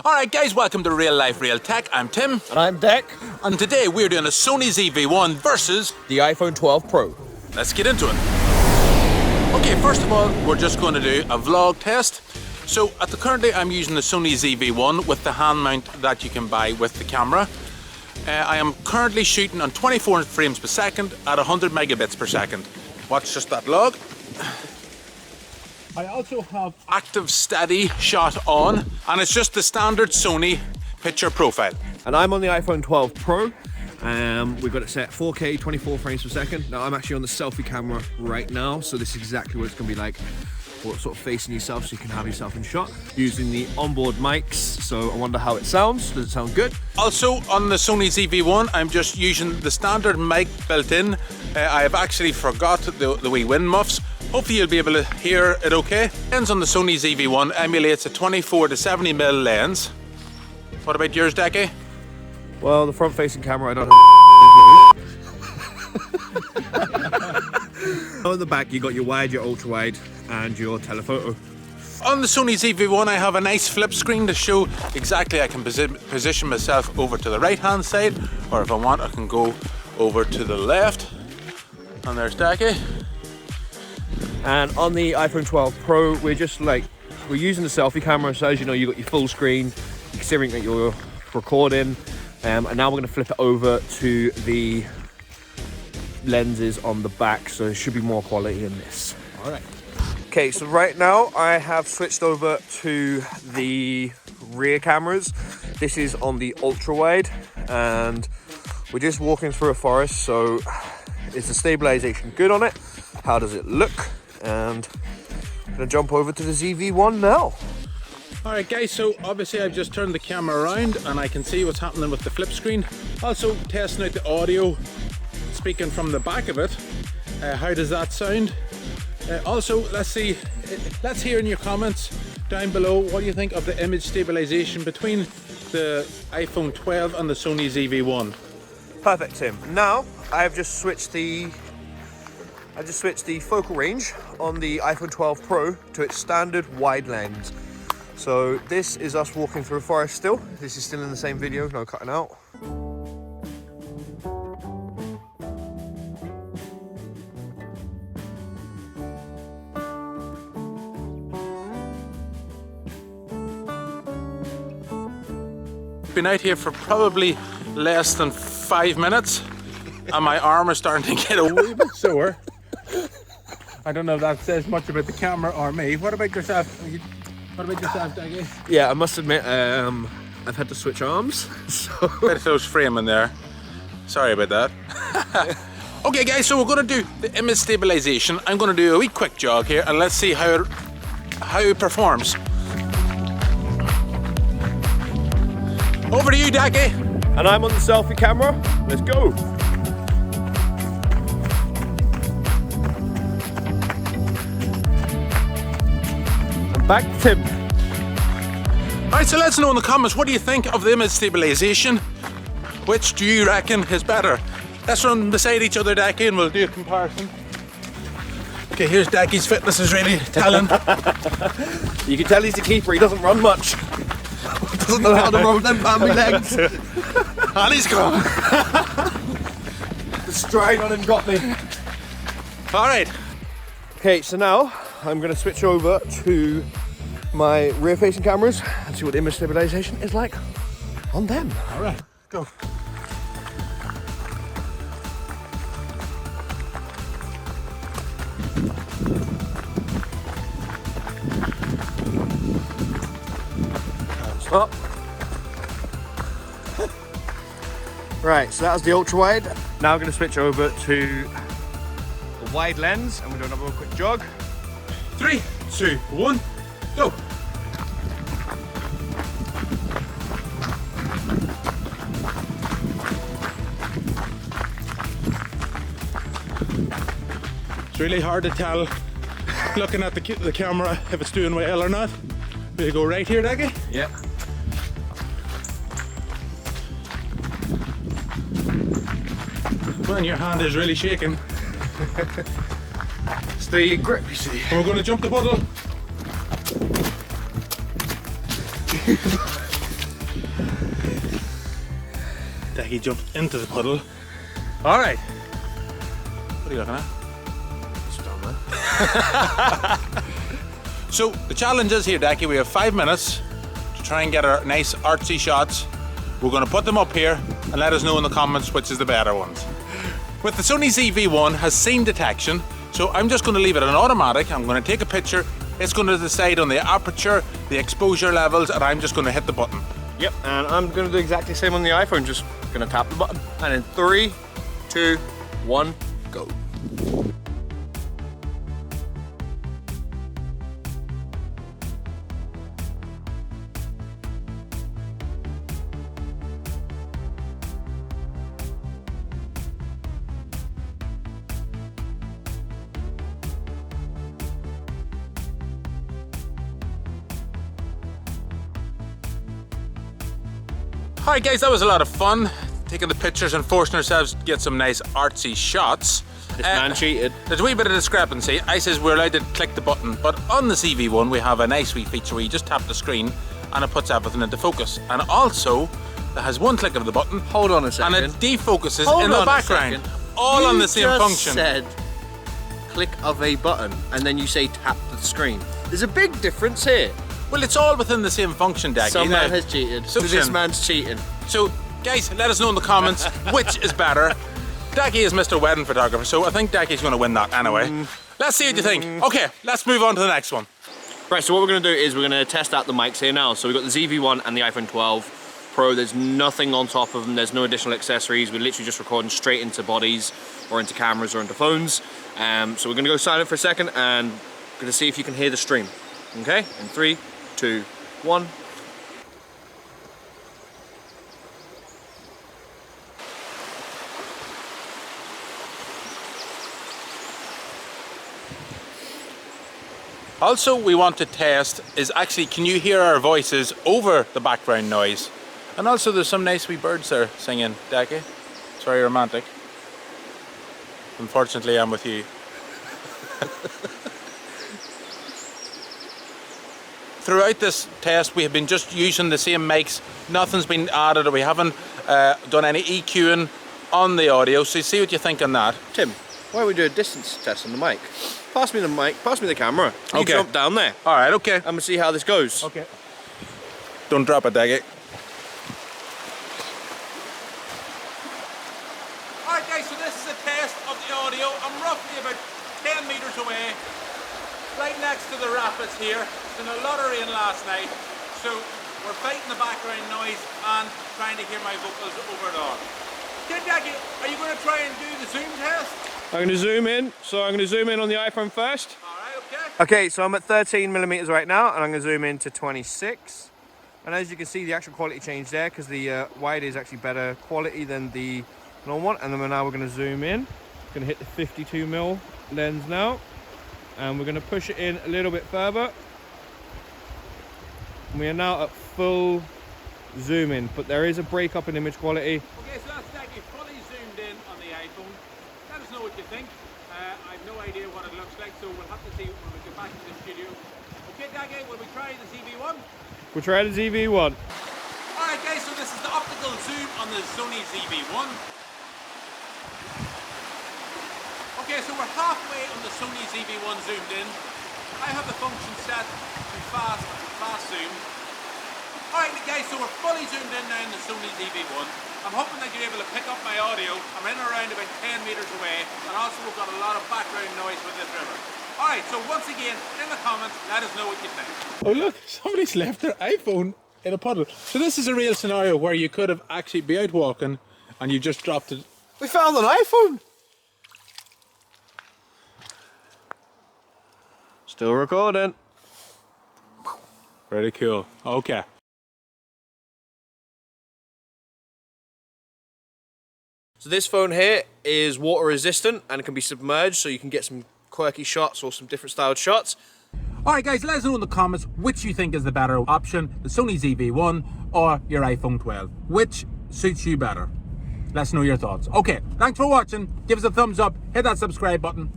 Alright guys, welcome to Real Life Real Tech. I'm Tim. And I'm Deck. And today we're doing a Sony ZV-1 versus the iPhone 12 Pro. Let's get into it. Okay, first of all, we're just going to do a vlog test. So currently I'm using the Sony ZV-1 with the hand mount that you can buy with the camera. I am currently shooting on 24 frames per second at 100 megabits per second. Watch just that log. I also have active steady shot on, and it's just the standard Sony picture profile. And I'm on the iPhone 12 Pro. We've got it set 4K 24 frames per second. Now I'm actually on the selfie camera right now, so this is exactly what it's going to be like. Sort of facing yourself so you can have yourself in shot. Using the onboard mics, so I wonder how it sounds. Does it sound good? Also on the Sony ZV-1, I'm just using the standard mic built in. I have actually forgot the wee wind muffs. Hopefully you'll be able to hear it okay. Lens on the Sony ZV-1 emulates a 24 to 70mm lens. What about yours, Decky? Well, the front-facing camera I don't have. On the back you got your wide, your ultra-wide and your telephoto. On the Sony ZV-1 I have a nice flip screen to show exactly I can position myself over to the right hand side, or if I want I can go over to the left. And there's Decky. And on the iPhone 12 Pro we're using the selfie camera, so as you know you got your full screen, considering that you're recording, and now we're going to flip it over to the lenses on the back, so there should be more quality in this. Alright. Okay, so right now I have switched over to the rear cameras. This is on the ultra wide, and we're just walking through a forest, so is the stabilization good on it? How does it look? And I'm gonna jump over to the ZV-1 now. Alright guys, so obviously I've just turned the camera around and I can see what's happening with the flip screen. Also testing out the audio, speaking from the back of it. How does that sound? Also, let's hear in your comments down below what you think of the image stabilization between the iPhone 12 and the Sony ZV-1. Perfect, Tim. Now I've just switched the focal range on the iPhone 12 Pro to its standard wide lens. So this is us walking through a forest still. This is still in the same video, no cutting out. Been out here for probably less than 5 minutes and my arm is starting to get a wee bit sore. I don't know if that says much about the camera or me. What about yourself? What about yourself, Daggy? Yeah, I must admit, I've had to switch arms. So bit of those framing there. Sorry about that. Okay guys, so we're going to do the image stabilization. I'm going to do a wee quick jog here and let's see how it performs. Over to you, Daggy. And I'm on the selfie camera. Let's go. And back to Tim. Alright, so let's know in the comments, what do you think of the image stabilization? Which do you reckon is better? Let's run beside each other, Daggy, and we'll do a comparison. Okay, here's Daggy's fitness is really telling. You can tell he's the keeper, he doesn't run much. Doesn't know how to roll them bambi legs. And he's gone. The strain on him got me. Alright. Okay, so now I'm going to switch over to my rear facing cameras and see what the image stabilization is like on them. Alright, go. Up. Right, so that was the ultra wide. Now I'm going to switch over to the wide lens and we'll do another quick jog. 3, 2, 1, go. It's really hard to tell looking at the camera if it's doing well or not. Will you go right here, Daggy? Yeah. Man, your hand is really shaking. Stay grip, you see. We're going to jump the puddle. He jumped into the puddle. All right. What are you looking at? So the challenge is here, Decky. We have 5 minutes to try and get our nice artsy shots. We're going to put them up here and let us know in the comments which is the better ones. With the Sony ZV-1 has scene detection, so I'm just going to leave it on automatic. I'm going to take a picture. It's going to decide on the aperture, the exposure levels, and I'm just going to hit the button. Yep, and I'm going to do exactly the same on the iPhone. Just going to tap the button, and in 3, 2, 1, go. Alright guys, that was a lot of fun, taking the pictures and forcing ourselves to get some nice artsy shots. This man cheated. There's a wee bit of discrepancy. I says we're allowed to click the button, but on the ZV-1 we have a nice wee feature where you just tap the screen and it puts everything into focus. And also, it has one click of the button. Hold on a second. And it defocuses in the background. All on the same function. You just said click of a button and then you say tap the screen. There's a big difference here. Well, it's all within the same function, Decky. Some man has cheated. So this man's cheating. So, guys, let us know in the comments which is better. Decky is Mr. Wedding Photographer, so I think Decky's going to win that anyway. Let's see what you think. Okay, let's move on to the next one. Right, so what we're going to do is we're going to test out the mics here now. So we've got the ZV-1 and the iPhone 12 Pro. There's nothing on top of them. There's no additional accessories. We're literally just recording straight into bodies or into cameras or into phones. So we're going to go silent for a second and we're going to see if you can hear the stream. Okay, in 3, 2, 1. Also, we want to test is actually, can you hear our voices over the background noise? And also there's some nice wee birds there singing, Decky. It's very romantic. Unfortunately, I'm with you. Throughout this test, we have been just using the same mics. Nothing's been added, or we haven't done any EQing on the audio. So see what you think on that. Tim, why don't we do a distance test on the mic? Pass me the mic, pass me the camera. You Okay. jump down there. All right, okay. And we'll see how this goes. Okay. Don't drop it, Decky. Alright guys, so this is a test of the audio. I'm roughly about 10 meters away, right next to the rapids here. It's been a lot of rain last night, so we're fighting the background noise and trying to hear my vocals over it all. Okay, Decky, are you going to try and do the zoom test? I'm going to zoom in. So I'm going to zoom in on the iPhone first. Alright, okay. Okay, so I'm at 13mm right now, and I'm going to zoom in to 26. And as you can see, the actual quality changed there because the wide is actually better quality than the normal one. And then now we're going to zoom in. Going to hit the 52mm lens now, and we're going to push it in a little bit further. And we are now at full zoom in, but there is a break up in image quality. Okay, so that's Decky fully zoomed in on the iPhone. Let us know what you think. I have no idea what it looks like, so we'll have to see when we get back to the studio. Okay, Decky, will we try the ZV-1? We'll try the ZV-1. Alright guys, so this is the optical zoom on the Sony ZV-1. Okay, so we're halfway on the Sony ZV-1 zoomed in. I have the function set to fast zoom. Alright guys, so we're fully zoomed in now in the Sony ZV-1. I'm hoping that you're able to pick up my audio. I'm in around about 10 meters away, and also we've got a lot of background noise with this river. Alright, so once again, in the comments, let us know what you think. Oh look, somebody's left their iPhone in a puddle. So this is a real scenario where you could have actually been out walking and you just dropped it. We found an iPhone! Still recording. Pretty cool. Okay. So this phone here is water resistant and it can be submerged, so you can get some quirky shots or some different styled shots. Alright guys, let us know in the comments which you think is the better option, the Sony ZV-1 or your iPhone 12. Which suits you better? Let us know your thoughts. Okay, thanks for watching. Give us a thumbs up, hit that subscribe button.